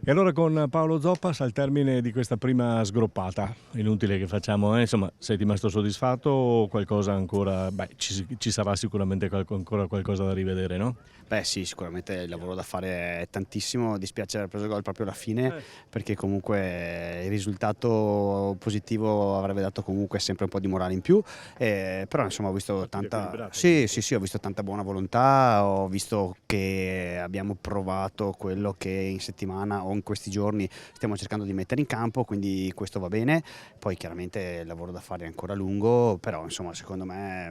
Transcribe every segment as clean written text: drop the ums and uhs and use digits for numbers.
E allora con Paolo Zoppas al termine di questa prima sgroppata, inutile che facciamo, insomma, sei rimasto soddisfatto o qualcosa ancora, beh, ci sarà sicuramente ancora qualcosa da rivedere, no? Beh sì, sicuramente il lavoro da fare è tantissimo, dispiace aver preso gol proprio alla fine perché comunque il risultato positivo avrebbe dato comunque sempre un po' di morale in più, però insomma ho visto Partita tanta, equilibrata sì, comunque. sì, sì, ho visto tanta buona volontà, ho visto che abbiamo provato quello che in settimana o in questi giorni stiamo cercando di mettere in campo, quindi questo va bene. Poi chiaramente il lavoro da fare è ancora lungo, però insomma secondo me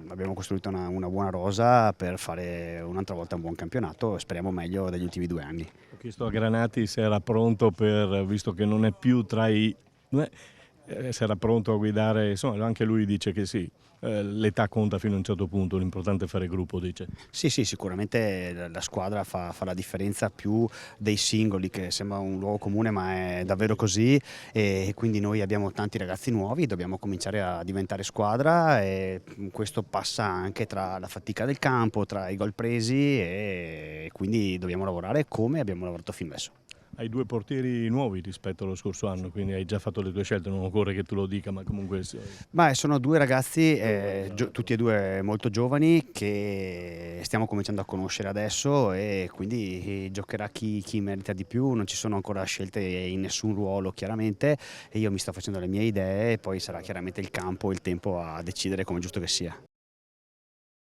abbiamo costruito una buona rosa per fare un'altra volta un buon campionato, speriamo meglio degli ultimi 2 anni. Ho chiesto a Granati se era pronto per, visto che non è più tra i... non è- se era pronto a guidare, insomma, anche lui dice che sì, l'età conta fino a un certo punto, l'importante è fare gruppo, dice. Sì, sì, sicuramente la squadra fa la differenza più dei singoli, che sembra un luogo comune, ma è davvero così. E quindi noi abbiamo tanti ragazzi nuovi, dobbiamo cominciare a diventare squadra e questo passa anche tra la fatica del campo, tra i gol presi e quindi dobbiamo lavorare come abbiamo lavorato fino adesso. Hai due portieri nuovi rispetto allo scorso anno, quindi hai già fatto le tue scelte, non occorre che tu lo dica, ma comunque Ma sono 2 ragazzi, giovani. tutti e 2 molto giovani che stiamo cominciando a conoscere adesso e quindi giocherà chi merita di più, non ci sono ancora scelte in nessun ruolo chiaramente e io mi sto facendo le mie idee e poi sarà chiaramente il campo, il tempo a decidere come è giusto che sia.